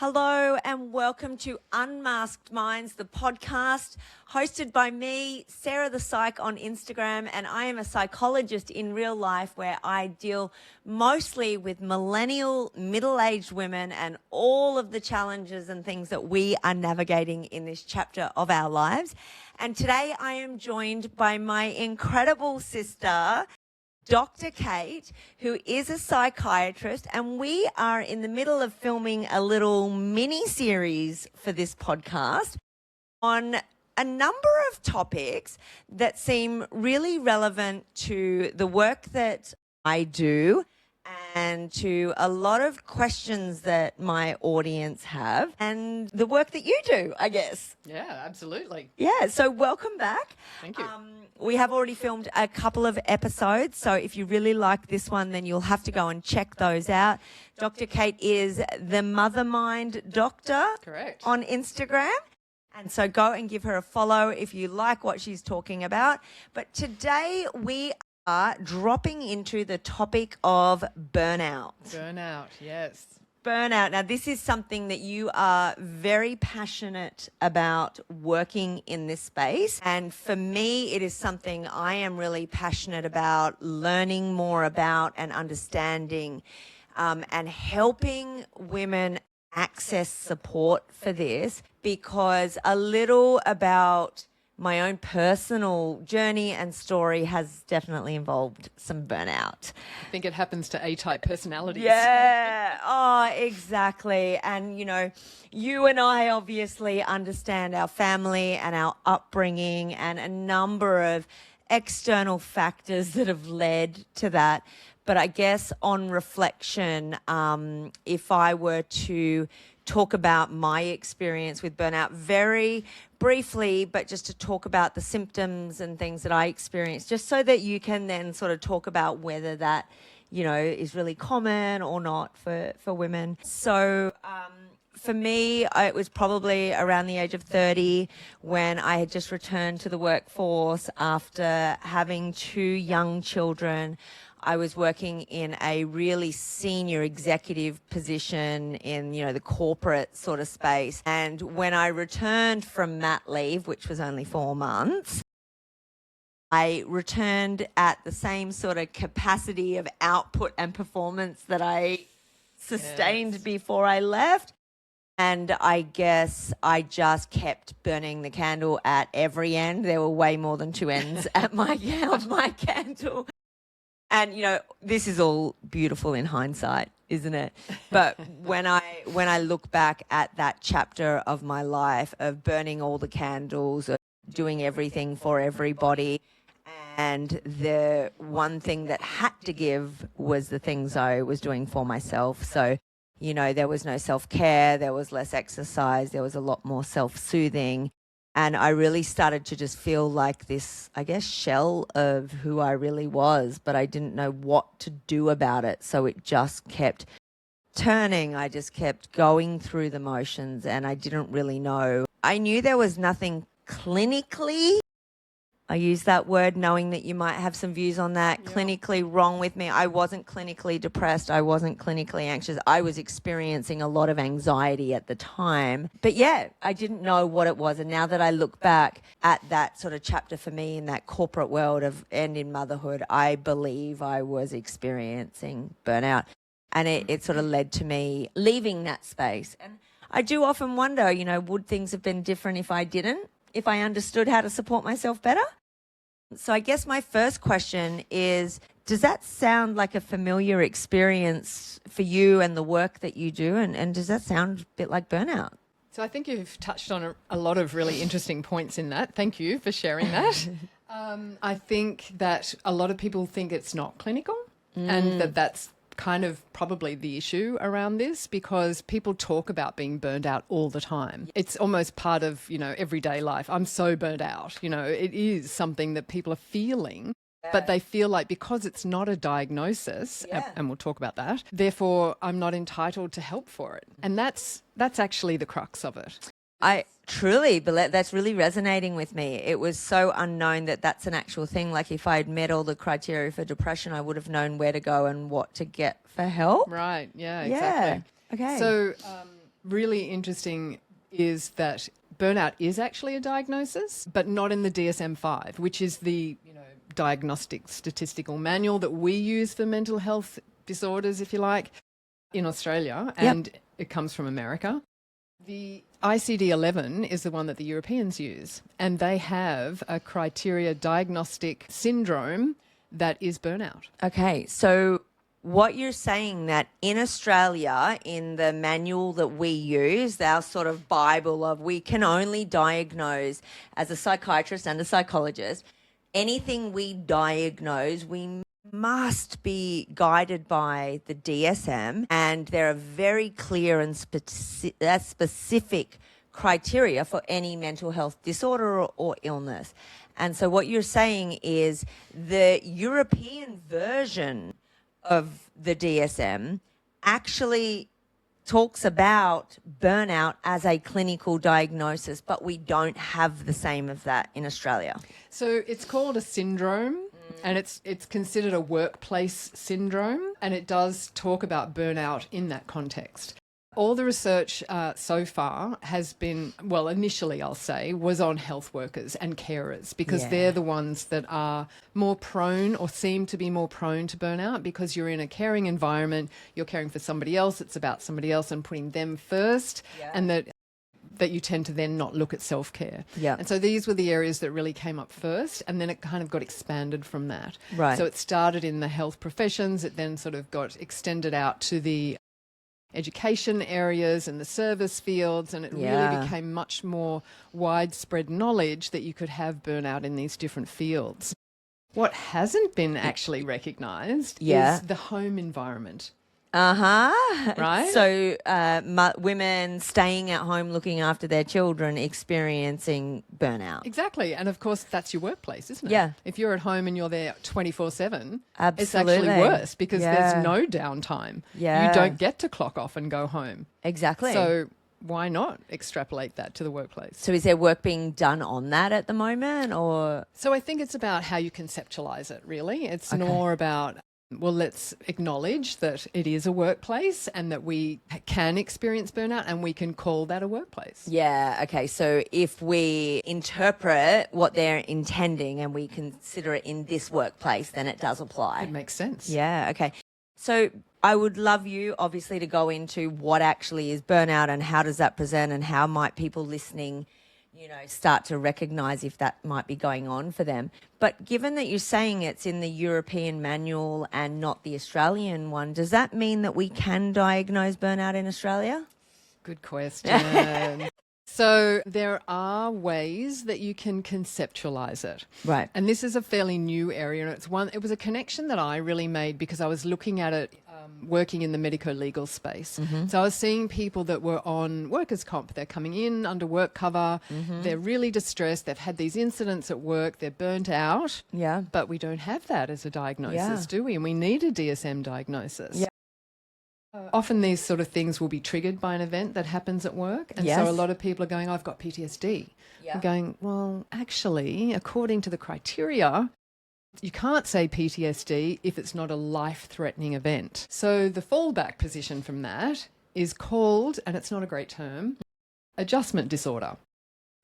Hello and welcome to Unmasked Minds, the podcast hosted by me, Sarah the Psych on Instagram, and I am a psychologist in real life where I deal mostly with millennial, middle-aged women and all of the challenges and things that we are navigating in this chapter of our lives. And today I am joined by my incredible sister, Dr. Kate, who is a psychiatrist, and we are in the middle of filming a little mini-series for this podcast on a number of topics that seem really relevant to the work that I do and to a lot of questions that my audience have and the work that you do, I guess. Yeah, absolutely. Yeah, so welcome back. Thank you. We have already filmed a couple of episodes, so if you really like this one, then you'll have to go and check those out. Dr. Kate is the Mother Mind Doctor. Correct. On Instagram. And so go and give her a follow if you like what she's talking about. But today we are dropping into the topic of burnout. Burnout, yes. Burnout. Now, this is something that you are very passionate about working in this space. And for me, it is something I am really passionate about learning more about and understanding and helping women access support for this, because a little about my own personal journey and story has definitely involved some burnout. I think it happens to A-type personalities. Yeah, oh, exactly. And, you know, you and I obviously understand our family and our upbringing and a number of external factors that have led to that. But I guess on reflection, if I were to talk about my experience with burnout very briefly, but just to talk about the symptoms and things that I experienced, just so that you can then sort of talk about whether that, you know, is really common or not for women. So for me, it was probably around the age of 30 when I had just returned to the workforce after having 2 young children. I was working in a really senior executive position in, you know, the corporate sort of space. And when I returned from mat leave, which was only 4 months, I returned at the same sort of capacity of output and performance that I sustained before I left. And I guess I just kept burning the candle at every end. There were way more than 2 ends at my candle. And, you know, this is all beautiful in hindsight, isn't it? But when I look back at that chapter of my life of burning all the candles, of doing everything for everybody, and the one thing that had to give was the things I was doing for myself. So, you know, there was no self-care, there was less exercise, there was a lot more self-soothing. And I really started to just feel like this, I guess, shell of who I really was, but I didn't know what to do about it. So it just kept turning. I just kept going through the motions and I didn't really know. I knew there was nothing clinically, I use that word knowing that you might have some views on that, clinically wrong with me. I wasn't clinically depressed. I wasn't clinically anxious. I was experiencing a lot of anxiety at the time. But yeah, I didn't know what it was. And now that I look back at that sort of chapter for me in that corporate world and in motherhood, I believe I was experiencing burnout. And it sort of led to me leaving that space. And I do often wonder, you know, would things have been different if I didn't? If I understood how to support myself better? So I guess my first question is, does that sound like a familiar experience for you and the work that you do? And does that sound a bit like burnout? So I think you've touched on a lot of really interesting points in that. Thank you for sharing that. I think that a lot of people think it's not clinical and that's kind of probably the issue around this, because people talk about being burned out all the time. It's almost part of, you know, everyday life. I'm so burned out. You know, it is something that people are feeling, but they feel like because it's not a diagnosis, and we'll talk about that, therefore I'm not entitled to help for it. And that's actually the crux of it. I truly believe that's really resonating with me. It was so unknown that that's an actual thing. Like if I'd met all the criteria for depression, I would have known where to go and what to get for help. Right. Yeah, exactly. Okay. So really interesting is that burnout is actually a diagnosis, but not in the DSM-5, which is the diagnostic statistical manual that we use for mental health disorders, if you like, in Australia, and it comes from America. The ICD-11 is the one that the Europeans use, and they have a criteria diagnostic syndrome that is burnout. Okay, so what you're saying that in Australia, in the manual that we use, our sort of Bible of we can only diagnose as a psychiatrist and a psychologist, anything we diagnose, we must be guided by the DSM, and there are very clear and specific criteria for any mental health disorder or illness. And so what you're saying is the European version of the DSM actually talks about burnout as a clinical diagnosis, but we don't have the same of that in Australia. So it's called a syndrome, and it's considered a workplace syndrome, and it does talk about burnout in that context. All the research so far has been, well, initially I'll say, was on health workers and carers, because they're the ones that are more prone or seem to be more prone to burnout, because you're in a caring environment, you're caring for somebody else, it's about somebody else and putting them first, and that you tend to then not look at self-care. And so these were the areas that really came up first, and then it kind of got expanded from that. So it started in the health professions, it then sort of got extended out to the education areas and the service fields, and it really became much more widespread knowledge that you could have burnout in these different fields. What hasn't been actually recognised is the home environment. Right? So women staying at home looking after their children experiencing burnout. Exactly. And of course, that's your workplace, isn't it? Yeah. If you're at home and you're there 24/7, Absolutely. it's actually worse, because there's no downtime. Yeah. You don't get to clock off and go home. Exactly. So why not extrapolate that to the workplace? So is there work being done on that at the moment, or? So I think it's about how you conceptualize it, really. It's more about, well, let's acknowledge that it is a workplace and that we can experience burnout, and we can call that a workplace. Yeah, okay. So if we interpret what they're intending and we consider it in this workplace, then it does apply. It makes sense. Yeah, okay. So I would love you, obviously, to go into what actually is burnout and how does that present, and how might people listening, start to recognise if that might be going on for them. But given that you're saying it's in the European manual and not the Australian one, does that mean that we can diagnose burnout in Australia? Good question. So there are ways that you can conceptualize it. Right. And this is a fairly new area. And it was a connection that I really made because I was looking at it working in the medico-legal space. So I was seeing people that were on workers' comp. They're coming in under work cover. They're really distressed. They've had these incidents at work. They're burnt out. Yeah. But we don't have that as a diagnosis, do we? And we need a DSM diagnosis. Yeah. Often these sort of things will be triggered by an event that happens at work. And so a lot of people are going, I've got PTSD. I'm going, well, actually, according to the criteria, you can't say PTSD if it's not a life-threatening event. So the fallback position from that is called, and it's not a great term, adjustment disorder.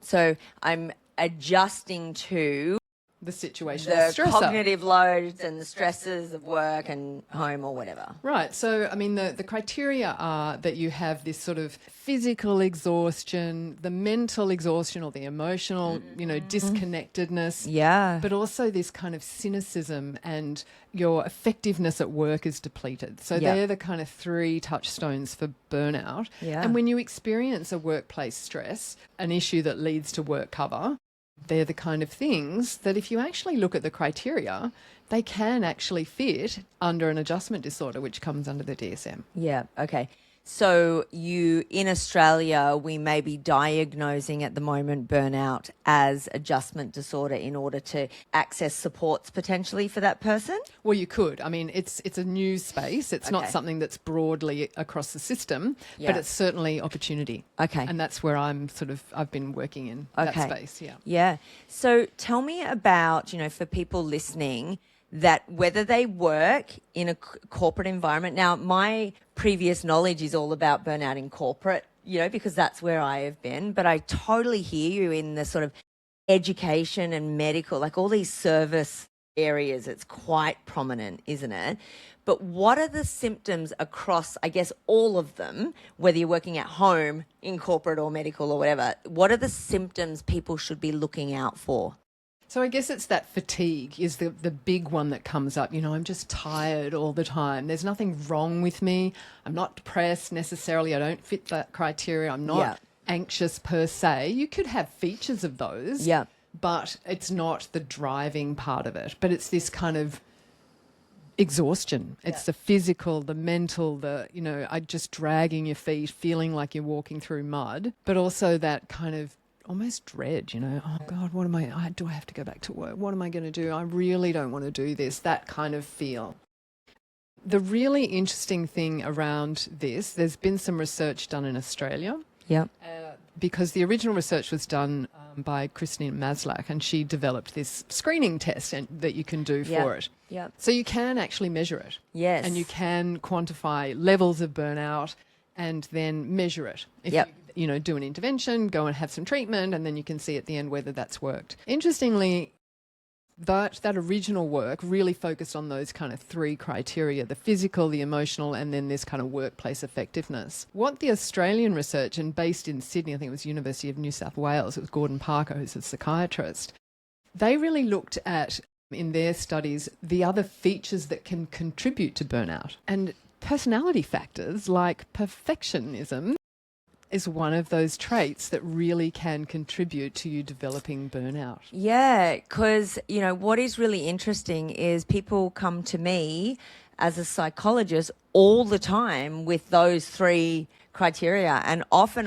So I'm adjusting to The situation, the stressor. cognitive loads and the stresses of work and home or whatever. Right. So, I mean, the criteria are that you have this sort of physical exhaustion, the mental exhaustion or the emotional, disconnectedness. Yeah. But also this kind of cynicism, and your effectiveness at work is depleted. So they're the kind of three touchstones for burnout. Yeah. And when you experience a workplace stress, an issue that leads to work cover, they're the kind of things that if you actually look at the criteria, they can actually fit under an adjustment disorder, which comes under the DSM. Yeah. Okay. So in Australia, we may be diagnosing at the moment burnout as adjustment disorder in order to access supports potentially for that person? Well, you could. I mean, it's a new space. It's not something that's broadly across the system, but it's certainly opportunity. Okay. And that's where I've been working in that space. Yeah. Yeah. So tell me about, for people listening, that whether they work in a corporate environment. Now, my previous knowledge is all about burnout in corporate because that's where I have been. But I totally hear you in the sort of education and medical, like all these service areas, it's quite prominent, isn't it? But what are the symptoms across, I guess, all of them, whether you're working at home, in corporate or medical or whatever, what are the symptoms people should be looking out for? So I guess it's that fatigue is the big one that comes up. I'm just tired all the time. There's nothing wrong with me. I'm not depressed necessarily. I don't fit that criteria. I'm not anxious per se. You could have features of those, but it's not the driving part of it. But it's this kind of exhaustion. It's the physical, the mental, just dragging your feet, feeling like you're walking through mud, but also that kind of almost dread, oh God, do I have to go back to work? What am I going to do? I really don't want to do this, that kind of feel. The really interesting thing around this, there's been some research done in Australia. Because the original research was done by Christine Maslach, and she developed this screening test that you can do for it. So you can actually measure it. Yes. And you can quantify levels of burnout and then measure it. If you do an intervention, go and have some treatment, and then you can see at the end whether that's worked. Interestingly, that original work really focused on those kind of three criteria, the physical, the emotional, and then this kind of workplace effectiveness. What the Australian research, and based in Sydney, I think it was University of New South Wales, it was Gordon Parker, who's a psychiatrist, they really looked at, in their studies, the other features that can contribute to burnout. And personality factors like perfectionism is one of those traits that really can contribute to you developing burnout. Yeah, because, what is really interesting is people come to me as a psychologist all the time with those three criteria. And often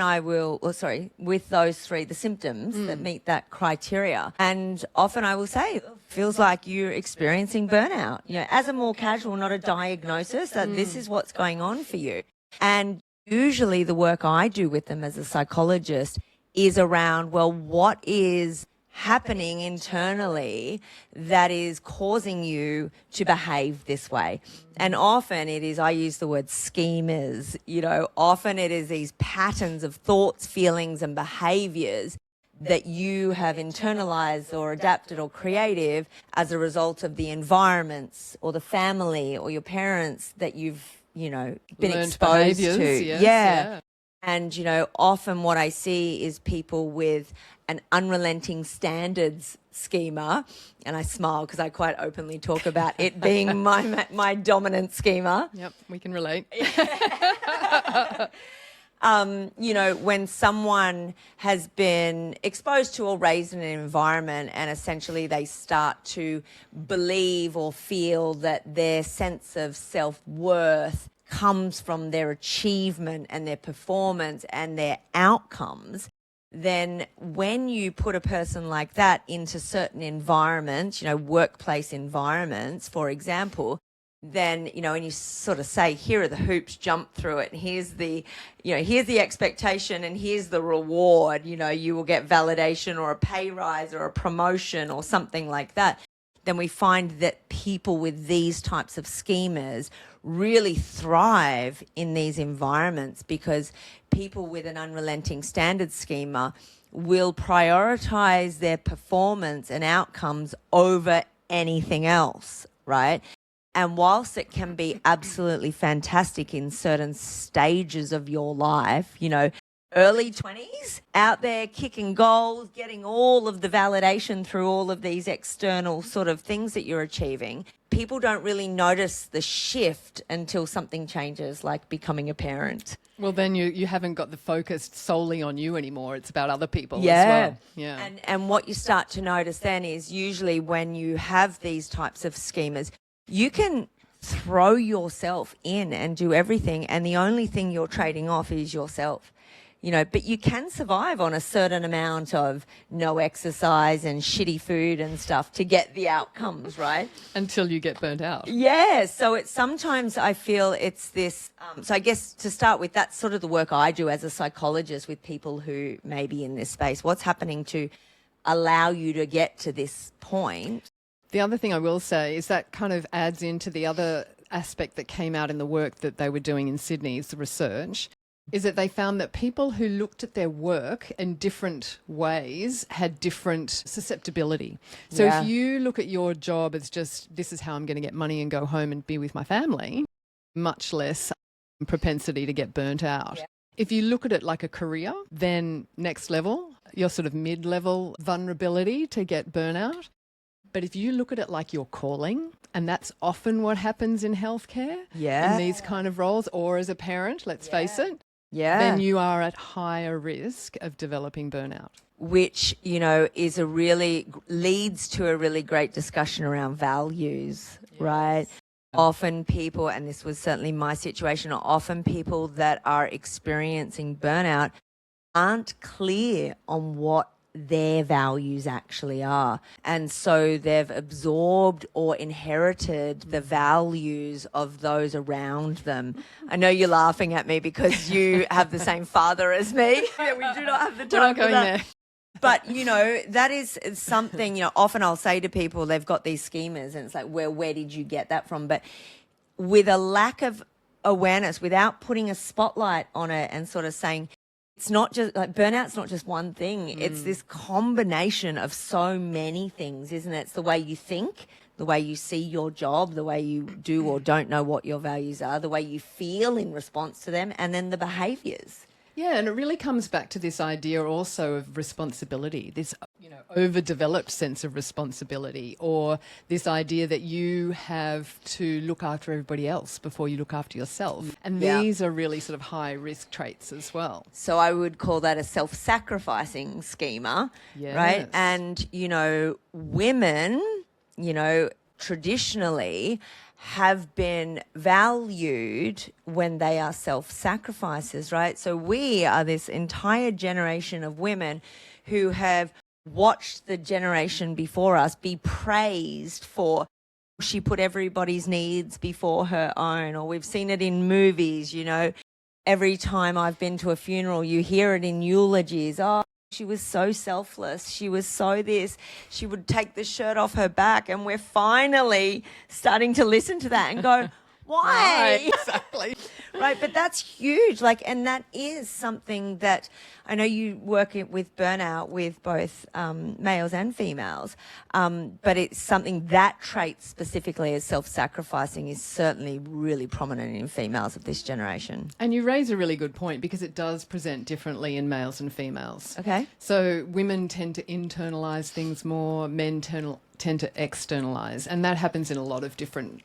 with those three, the symptoms that meet that criteria. And often I will say, feels like you're experiencing burnout, as a more casual, not a diagnosis, that this is what's going on for you. And usually the work I do with them as a psychologist is around, well, what is happening internally that is causing you to behave this way? And often it is, I use the word schemas, often it is these patterns of thoughts, feelings and behaviors that you have internalized or adapted or creative as a result of the environments or the family or your parents that you've been Learned exposed to. Yes, And, often what I see is people with an unrelenting standards schema, and I smile because I quite openly talk about it being my dominant schema. Yep, we can relate. When someone has been exposed to or raised in an environment and essentially they start to believe or feel that their sense of self-worth comes from their achievement and their performance and their outcomes, then when you put a person like that into certain environments, workplace environments, for example, then, and you sort of say, here are the hoops, jump through it. And here's the expectation and here's the reward. You will get validation or a pay rise or a promotion or something like that. Then we find that people with these types of schemas really thrive in these environments because people with an unrelenting standard schema will prioritize their performance and outcomes over anything else, right? And whilst it can be absolutely fantastic in certain stages of your life, early 20s, out there kicking goals, getting all of the validation through all of these external sort of things that you're achieving, people don't really notice the shift until something changes, like becoming a parent. Well, then you haven't got the focus solely on you anymore. It's about other people as well. Yeah. And what you start to notice then is usually when you have these types of schemas, you can throw yourself in and do everything, and the only thing you're trading off is yourself. But you can survive on a certain amount of no exercise and shitty food and stuff to get the outcomes, right? Until you get burnt out. Yeah. So it's sometimes I feel it's this. So I guess to start with, that's sort of the work I do as a psychologist with people who may be in this space. What's happening to allow you to get to this point? The other thing I will say is that kind of adds into the other aspect that came out in the work that they were doing in Sydney, is the research. is that they found that people who looked at their work in different ways had different susceptibility. So Yeah. if you look at your job as just, this is how I'm going to get money and go home and be with my family, much less propensity to get burnt out. Yeah. If you look at it like a career, then next level, your sort of mid-level vulnerability to get burnout. But if you look at it like your calling, and that's often what happens in healthcare, Yeah. in these kind of roles, or as a parent, let's face it, Yeah. then you are at higher risk of developing burnout. Which, is leads to a really great discussion around values, right? Often people, and this was certainly my situation, often people that are experiencing burnout aren't clear on what their values actually are. And so they've absorbed or inherited the values of those around them. I know you're laughing at me because you have the same father as me. We do not have the time for that. There. But, that is something, often I'll say to people, they've got these schemas and it's like, where did you get that from? But with a lack of awareness, without putting a spotlight on it and sort of saying, it's not just like burnout's not just one thing. It's this combination of so many things, isn't it? It's the way you think, the way you see your job, the way you do or don't know what your values are, the way you feel in response to them, and then the behaviors. Yeah, and it really comes back to this idea also of responsibility, this overdeveloped sense of responsibility, or this idea that you have to look after everybody else before you look after yourself. And these are really sort of high risk traits as well. So I would call that a self-sacrificing schema, right? And, women, traditionally have been valued when they are self-sacrifices, right? So we are this entire generation of women who have watched the generation before us be praised for she put everybody's needs before her own, or we've seen it in movies, every time I've been to a funeral, you hear it in eulogies. Oh, she was so selfless. She was so this. She would take the shirt off her back. And we're finally starting to listen to that and go, why? Right, exactly. Right, but that's huge. And that is something that I know you work with burnout with both males and females, but it's something that trait specifically as self-sacrificing is certainly really prominent in females of this generation. And you raise a really good point because it does present differently in males and females. Okay. So women tend to internalise things more, men tend to externalise, and that happens in a lot of different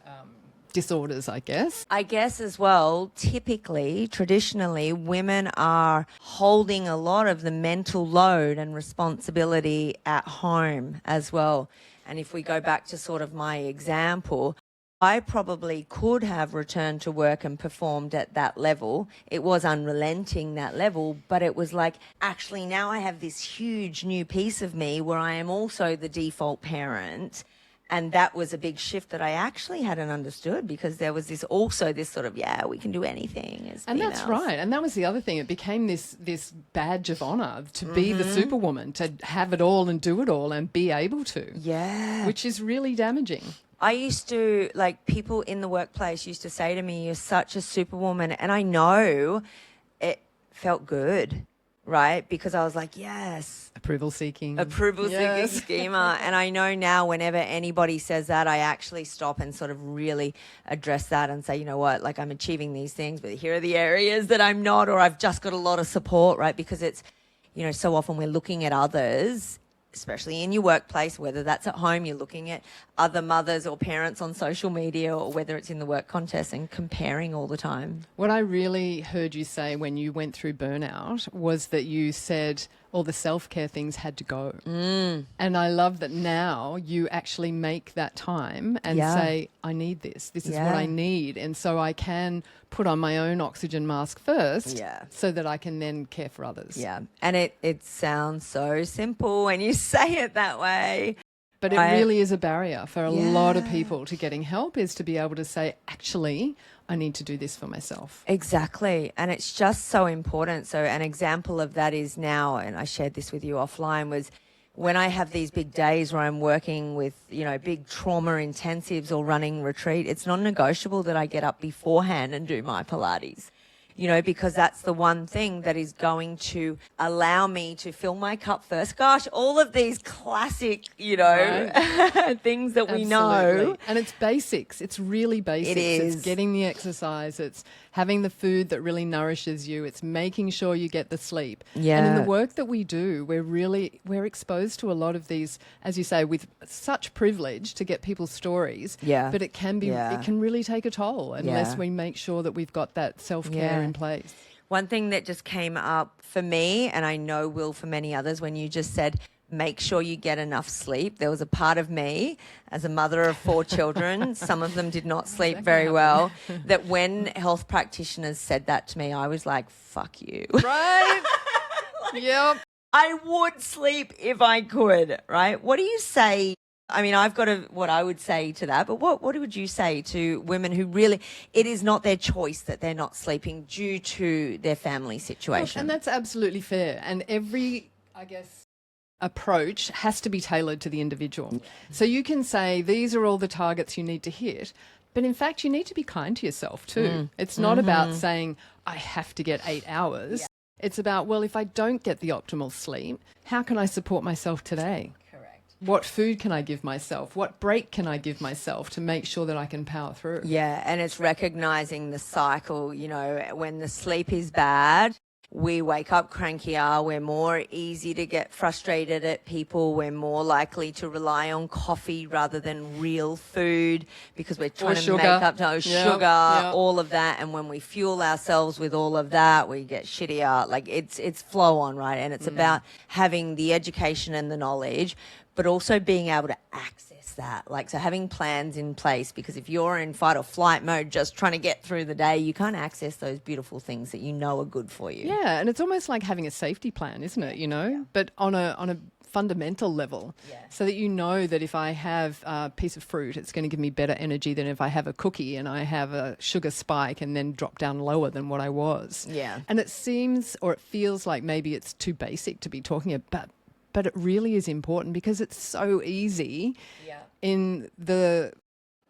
disorders, I guess. I guess as well, typically, traditionally, women are holding a lot of the mental load and responsibility at home as well. And if we go back to sort of my example, I probably could have returned to work and performed at that level. It was unrelenting, that level, but it was like, actually now I have this huge new piece of me where I am also the default parent. And that was a big shift that I actually hadn't understood because there was this sort of, we can do anything as And females. that's right. And that was the other thing. It became this badge of honour to be the superwoman, to have it all and do it all and be able to. Yeah. Which is really damaging. I used to, people in the workplace used to say to me, you're such a superwoman. And I know it felt good, right? Because I was like, yes. Approval seeking schema. And I know now whenever anybody says that, I actually stop and sort of really address that and say, you know what, I'm achieving these things, but here are the areas that I'm not, or I've just got a lot of support, right? Because it's, so often we're looking at others, especially in your workplace, whether that's at home, you're looking at other mothers or parents on social media, or whether it's in the work context, and comparing all the time. What I really heard you say when you went through burnout was that you said all the self-care things had to go. And I love that now you actually make that time and say, I need this. This is what I need. And so I can put on my own oxygen mask first so that I can then care for others. Yeah. And it sounds so simple when you say it that way. But it really is a barrier for a lot of people to getting help, is to be able to say, actually, I need to do this for myself. Exactly. And it's just so important. So an example of that is now, and I shared this with you offline, was when I have these big days where I'm working with, big trauma intensives or running retreat, it's non-negotiable that I get up beforehand and do my Pilates. because that's the one thing that is going to allow me to fill my cup first. Gosh, all of these classic, things that we know. Absolutely. And it's basics. It's really basics. It is. It's getting the exercise. It's having the food that really nourishes you. It's making sure you get the sleep. Yeah. And in the work that we do, we're exposed to a lot of these, as you say, with such privilege to get people's stories. Yeah. But it can really take a toll unless we make sure that we've got that self-care in place. One thing that just came up for me, and I know will for many others, when you just said, make sure you get enough sleep. There was a part of me as a mother of 4 children, some of them did not sleep very well, that when health practitioners said that to me, I was like, fuck you. Right? Yep. I would sleep if I could, right? What do you say? I mean, I've got what I would say to that, but what would you say to women who really, it is not their choice that they're not sleeping due to their family situation? And that's absolutely fair. And every, I guess, approach has to be tailored to the individual. So you can say, these are all the targets you need to hit. But in fact, you need to be kind to yourself too. It's not about saying, I have to get 8 hours. Yeah. It's about, well, if I don't get the optimal sleep, how can I support myself today? What food can I give myself? What break can I give myself to make sure that I can power through? Yeah, and it's recognizing the cycle, when the sleep is bad, we wake up crankier, we're more easy to get frustrated at people, we're more likely to rely on coffee rather than real food because we're trying to make up sugar, all of that. And when we fuel ourselves with all of that, we get shittier. Like it's flow on, right? And it's about having the education and the knowledge, but also being able to access that. So having plans in place, because if you're in fight or flight mode, just trying to get through the day, you can't access those beautiful things that you know are good for you. Yeah, and it's almost like having a safety plan, isn't it? Yeah. But on a fundamental level, so that you know that if I have a piece of fruit, it's going to give me better energy than if I have a cookie and I have a sugar spike and then drop down lower than what I was. Yeah. And it seems, or it feels like maybe it's too basic to be talking about, but it really is important because it's so easy in the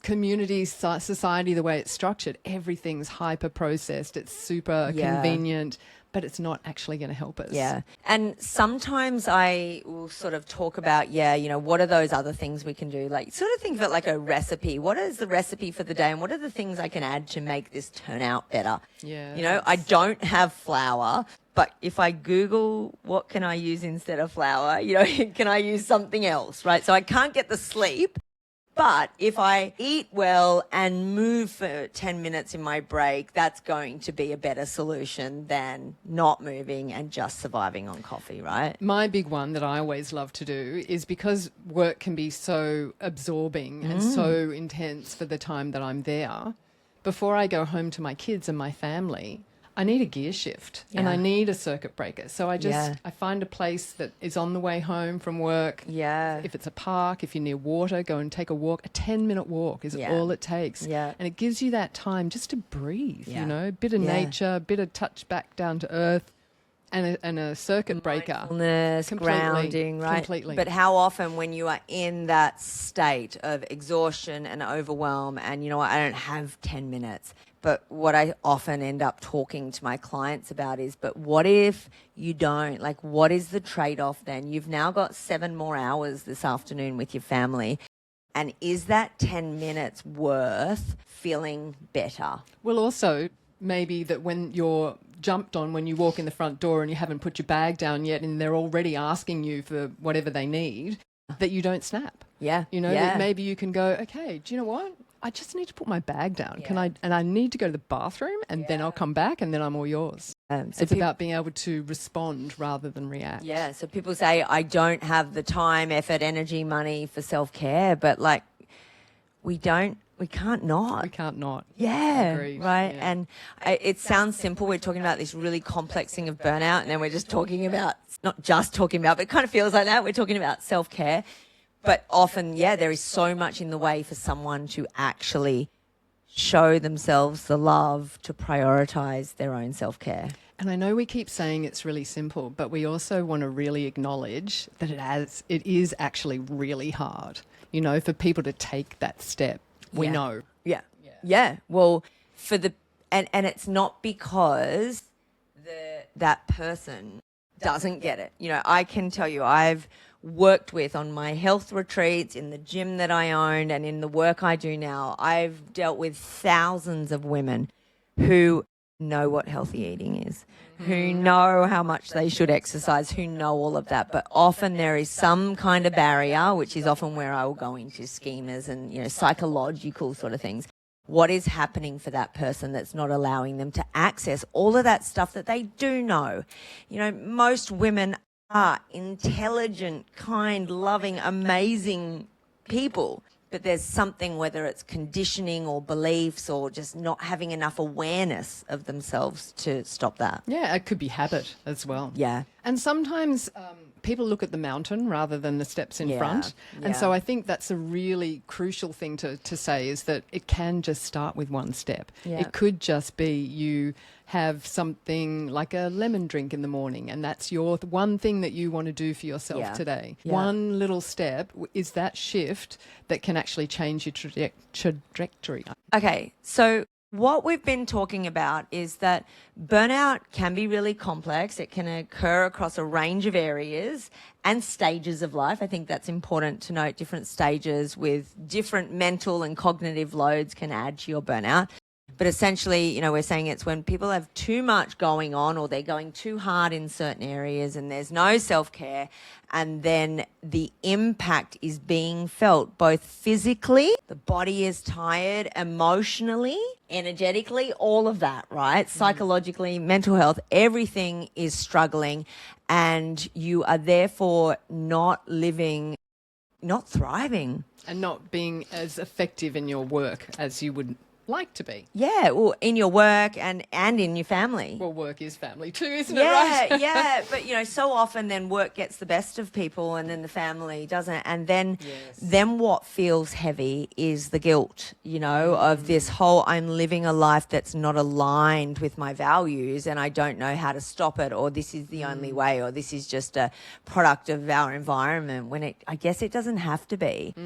community, society, the way it's structured. Everything's hyper processed. It's super convenient, but it's not actually going to help us. Yeah. And sometimes I will sort of talk about, what are those other things we can do? Sort of think of it like a recipe. What is the recipe for the day and what are the things I can add to make this turn out better? Yeah. I don't have flour, but if I Google what can I use instead of flour, can I use something else, right? So I can't get the sleep, but if I eat well and move for 10 minutes in my break, that's going to be a better solution than not moving and just surviving on coffee, right? My big one that I always love to do is because work can be so absorbing and so intense for the time that I'm there, before I go home to my kids and my family, I need a gear shift and I need a circuit breaker. So I find a place that is on the way home from work. Yeah. If it's a park, if you're near water, go and take a walk. A 10-minute walk is all it takes. Yeah. And it gives you that time just to breathe, a bit of nature, a bit of touch back down to earth. And a circuit breaker. Mindfulness, grounding, right? Completely. But how often when you are in that state of exhaustion and overwhelm and, I don't have 10 minutes, but what I often end up talking to my clients about is, but what if you don't? What is the trade-off then? You've now got 7 more hours this afternoon with your family. And is that 10 minutes worth feeling better? Well, also, maybe that when you're jumped on when you walk in the front door and you haven't put your bag down yet and they're already asking you for whatever they need, that you don't snap. Yeah. That maybe you can go, okay, do you know what? I just need to put my bag down. I need to go to the bathroom and then I'll come back and then I'm all yours. So it's about being able to respond rather than react. Yeah. So people say, I don't have the time, effort, energy, money for self-care, but we can't not. We can't not. Yeah. Agreed. Right. Yeah. And it sounds simple. We're talking about this really complex thing of burnout and then we're just talking about, not just talking about, but it kind of feels like that. We're talking about self-care. But often, there is so much in the way for someone to actually show themselves the love to prioritize their own self-care. And I know we keep saying it's really simple, but we also want to really acknowledge that it is actually really hard, for people to take that step. We know. Yeah. Well, for the And it's not because that person doesn't get it. You know, I can tell you, I've worked with on my health retreats, in the gym that I owned, and in the work I do now, I've dealt with thousands of women who know what healthy eating is, who know how much they should exercise, who know all of that. But often there is some kind of barrier, which is often where I will go into schemas and, you know, psychological sort of things. What is happening for that person that's not allowing them to access all of that stuff that they do know? You know, most women are intelligent, kind, loving, amazing people. But there's something, whether it's conditioning or beliefs or just not having enough awareness of themselves to stop that. Yeah, it could be habit as well. Yeah. And sometimes people look at the mountain rather than the steps in front. And so I think that's a really crucial thing to say, is that it can just start with one step. Yeah. It could just be you have something like a lemon drink in the morning, and that's your one thing that you want to do for yourself today. Yeah. One little step is that shift that can actually change your trajectory. Okay, so what we've been talking about is that burnout can be really complex. It can occur across a range of areas and stages of life. I think that's important to note. Different stages with different mental and cognitive loads can add to your burnout. But essentially, you know, we're saying it's when people have too much going on, or they're going too hard in certain areas and there's no self-care, and then the impact is being felt both physically, the body is tired, emotionally, energetically, all of that, right? Psychologically, mental health, everything is struggling, and you are therefore not living, not thriving. And not being as effective in your work as you would like to be. Yeah, well, in your work and in your family. Well, work is family too, isn't it, right? Yeah, but, you know, so often then work gets the best of people and then the family doesn't. And then, then what feels heavy is the guilt, you know, of this whole, I'm living a life that's not aligned with my values and I don't know how to stop it, or this is the only way, or this is just a product of our environment, when I guess it doesn't have to be.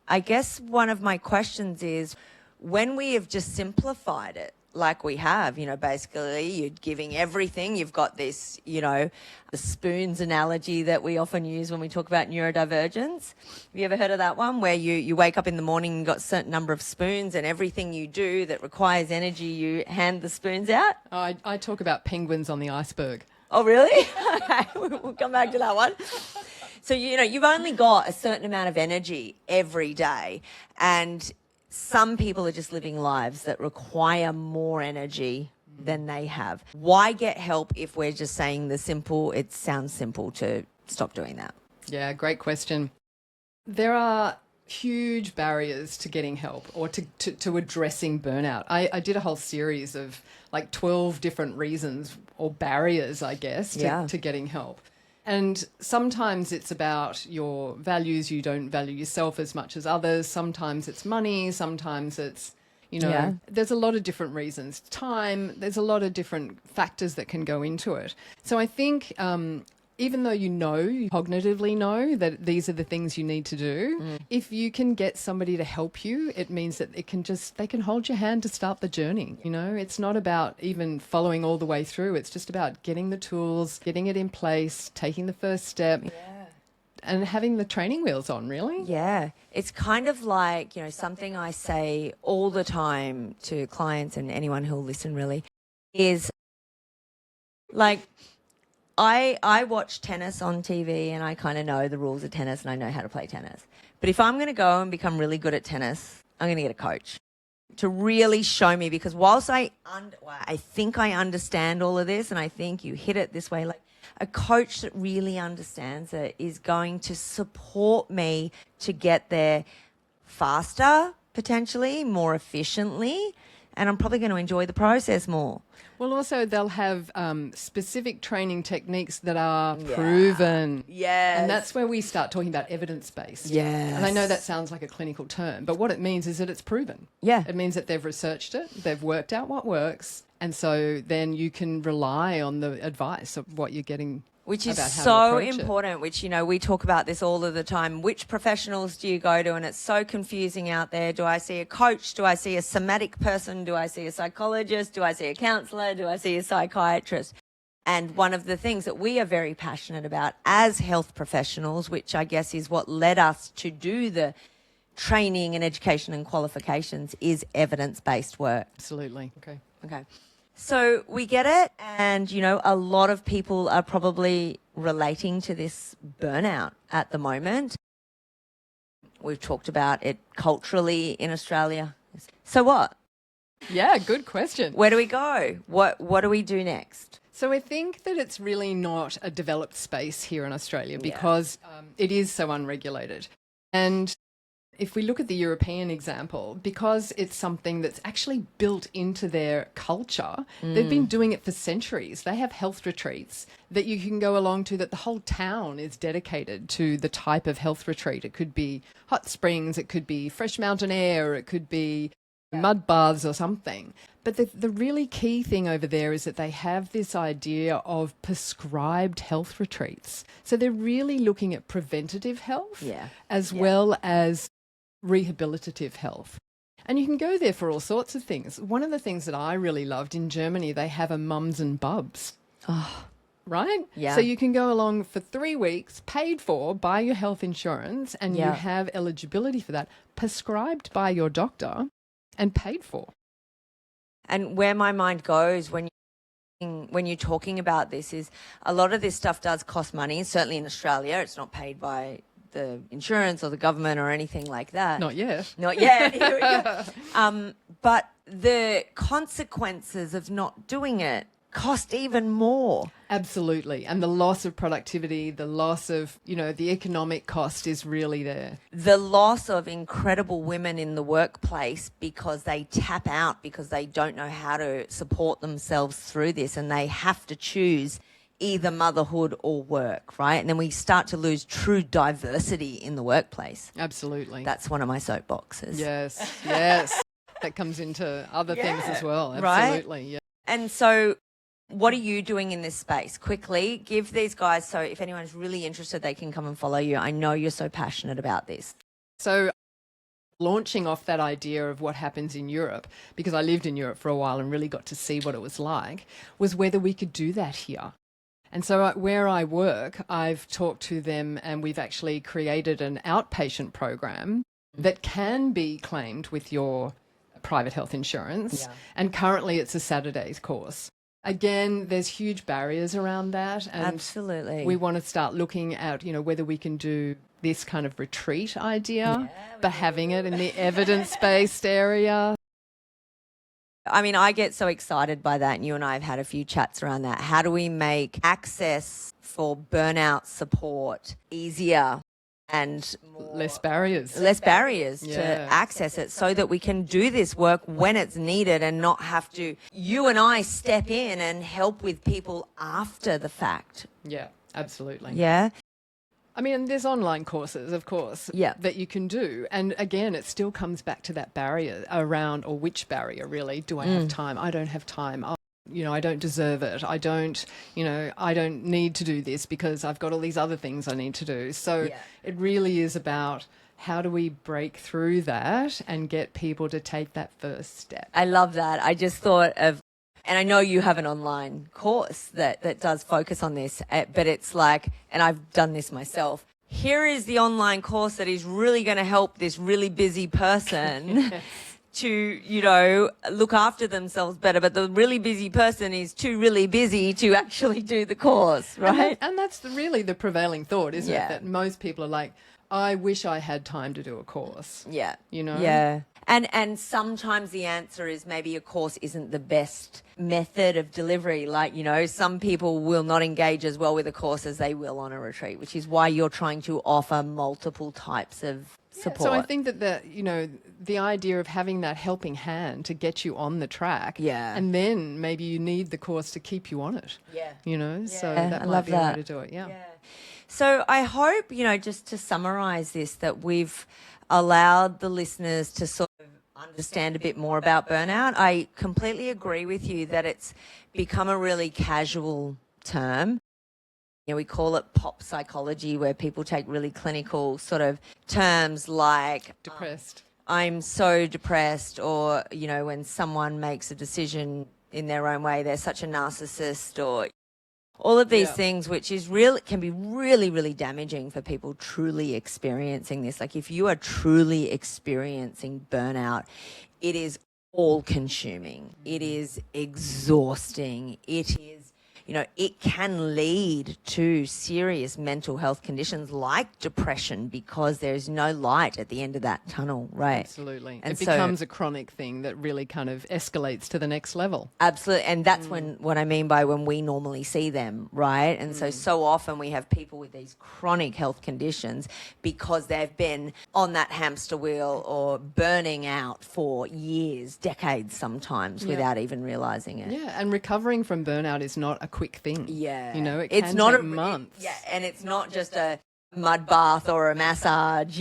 I guess one of my questions is, when we have just simplified it like we have, you know, basically you're giving everything. You've got this, you know, the spoons analogy that we often use when we talk about neurodivergence. Have you ever heard of that one, where you wake up in the morning and you've got a certain number of spoons, and everything you do that requires energy, you hand the spoons out? I talk about penguins on the iceberg. Oh, really? Okay, we'll come back to that one. So, you know, you've only got a certain amount of energy every day, and some people are just living lives that require more energy than they have. Why get help if we're just saying it sounds simple to stop doing that? Yeah, great question. There are huge barriers to getting help, or to addressing burnout. I did a whole series of like 12 different reasons or barriers, I guess, to getting help. And sometimes it's about your values. You don't value yourself as much as others. Sometimes it's money. Sometimes it's, you know, there's a lot of different reasons. Time, there's a lot of different factors that can go into it. So I think even though you cognitively know that these are the things you need to do, if you can get somebody to help you, it means that they can hold your hand to start the journey. You know, it's not about even following all the way through. It's just about getting the tools, getting it in place, taking the first step. And having the training wheels on, really. Yeah. It's kind of like, you know, something I say all the time to clients and anyone who'll listen, really, is like, I watch tennis on TV and I kind of know the rules of tennis and I know how to play tennis. But if I'm going to go and become really good at tennis, I'm going to get a coach to really show me, because whilst I think I understand all of this and I think you hit it this way, like a coach that really understands it is going to support me to get there faster, potentially, more efficiently, and I'm probably going to enjoy the process more. Well, also they'll have specific training techniques that are proven. Yes. And that's where we start talking about evidence-based. Yes. And I know that sounds like a clinical term, but what it means is that it's proven. Yeah. It means that they've researched it, they've worked out what works, and so then you can rely on the advice of what you're getting Which is about how to so approach it. important, which, you know, we talk about this all of the time. Which professionals do you go to? And it's so confusing out there. Do I see a coach? Do I see a somatic person? Do I see a psychologist? Do I see a counselor? Do I see a psychiatrist? And one of the things that we are very passionate about as health professionals, which I guess is what led us to do the training and education and qualifications, is evidence-based work. Absolutely. Okay. Okay. So we get it, and, you know, a lot of people are probably relating to this burnout at the moment. We've talked about it culturally in Australia. So what? Yeah, good question. Where do we go? What do we do next? So I think that it's really not a developed space here in Australia because it is so unregulated. And if we look at the European example, because it's something that's actually built into their culture, they've been doing it for centuries. They have health retreats that you can go along to, that the whole town is dedicated to the type of health retreat. It could be hot springs, it could be fresh mountain air, it could be mud baths or something. But the really key thing over there is that they have this idea of prescribed health retreats. So they're really looking at preventative health as well as rehabilitative health. And you can go there for all sorts of things. One of the things that I really loved in Germany, they have a mums and bubs. Oh, right? Yeah. So you can go along for 3 weeks, paid for by your health insurance, and you have eligibility for that, prescribed by your doctor and paid for. and where my mind goes when you're talking about this is a lot of this stuff does cost money. Certainly in Australia, it's not paid by the insurance or the government or anything like that. Not yet. Not yet. Here we go. But the consequences of not doing it cost even more. Absolutely. And the loss of productivity, the loss of, you know, the economic cost is really there. The loss of incredible women in the workplace because they tap out, because they don't know how to support themselves through this, and they have to choose either motherhood or work, right? And then we start to lose true diversity in the workplace. Absolutely. That's one of my soapboxes. Yes, yes. That comes into other things as well. Absolutely. Right? Yeah. And so what are you doing in this space? Quickly, give these guys, so if anyone's really interested, they can come and follow you. I know you're so passionate about this. So launching off that idea of what happens in Europe, because I lived in Europe for a while and really got to see what it was like, was whether we could do that here. And so where I work, I've talked to them and we've actually created an outpatient program that can be claimed with your private health insurance. Yeah. And currently it's a Saturdays course. Again, there's huge barriers around that. And Absolutely. we want to start looking at, you know, whether we can do this kind of retreat idea, but having it in the evidence-based area. I mean, I get so excited by that, and you and I have had a few chats around that. How do we make access for burnout support easier and Less barriers. to access it, so that we can do this work when it's needed and not have to, you and I, step in and help with people after the fact? Yeah, absolutely. Yeah. I mean, there's online courses, of course, that you can do. And again, it still comes back to that barrier around, or which barrier really? Do I have time? I don't have time. You know, I don't deserve it. I don't need to do this because I've got all these other things I need to do. So it really is about how do we break through that and get people to take that first step. I love that. I just thought of, and I know you have an online course that does focus on this, but it's like, and I've done this myself, here is the online course that is really going to help this really busy person to, you know, look after themselves better. But the really busy person is too really busy to actually do the course, right? And that's really the prevailing thought, isn't it? That most people are like, I wish I had time to do a course. Yeah. You know? Yeah. And sometimes the answer is maybe a course isn't the best method of delivery. Like, you know, some people will not engage as well with a course as they will on a retreat, which is why you're trying to offer multiple types of support. So I think that the idea of having that helping hand to get you on the track. Yeah. And then maybe you need the course to keep you on it. Yeah. You know, so Yeah, that I might love be a way that. to do it. Yeah. So I hope, you know, just to summarize this, that we've allowed the listeners to sort of understand a bit more about burnout. I completely agree with you that it's become a really casual term. we call it pop psychology, where people take really clinical sort of terms like Depressed. I'm so depressed, or, when someone makes a decision in their own way, they're such a narcissist, or all of these things, which is can be really, really damaging for people truly experiencing this. Like, if you are truly experiencing burnout, it is all consuming. It is exhausting. It is, it can lead to serious mental health conditions like depression, because there's no light at the end of that tunnel, right? Absolutely. And it becomes a chronic thing that really kind of escalates to the next level. Absolutely. And that's what I mean by when we normally see them, right? And so often we have people with these chronic health conditions because they've been on that hamster wheel or burning out for years, decades sometimes, without even realizing it. Yeah, and recovering from burnout is not a quick thing. Yeah. It can take months. And it's not just a mud bath or a massage,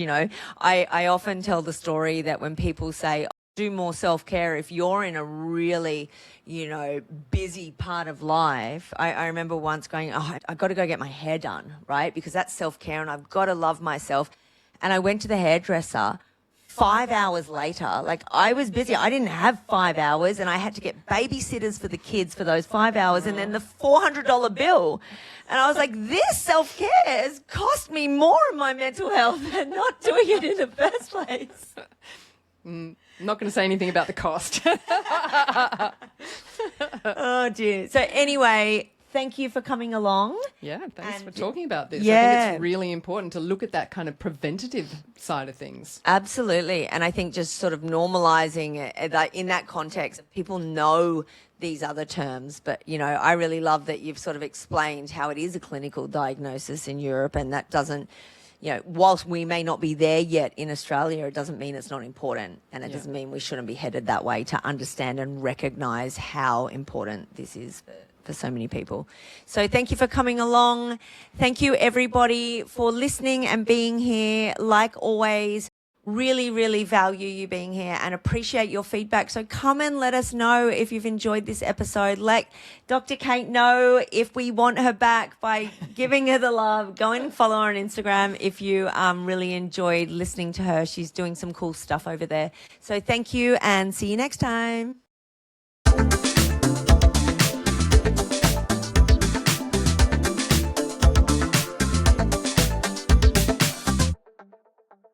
I often tell the story that when people say, do more self-care, if you're in a really, busy part of life. I remember once going, I've got to go get my hair done, right? Because that's self-care and I've got to love myself. And I went to the hairdresser 5 hours later. Like, I was busy. I didn't have 5 hours, and I had to get babysitters for the kids for those 5 hours, and then the $400 bill. And I was like, this self-care has cost me more in my mental health than not doing it in the first place. I'm not going to say anything about the cost. Oh, dear. So anyway, thank you for coming along. Yeah, thanks for talking about this. I Yeah. think it's really important to look at that kind of preventative side of things. Absolutely. And I think just sort of normalizing it in that context, people know these other terms. But, I really love that you've sort of explained how it is a clinical diagnosis in Europe, and that doesn't, whilst we may not be there yet in Australia, it doesn't mean it's not important. And it doesn't mean we shouldn't be headed that way to understand and recognize how important this is for so many people. So thank you for coming along. Thank you, everybody, for listening and being here. Like always, really, really value you being here and appreciate your feedback. So come and let us know if you've enjoyed this episode. Let Dr. Kate know if we want her back by giving her the love. Go and follow her on Instagram if you really enjoyed listening to her. She's doing some cool stuff over there. So thank you, and see you next time.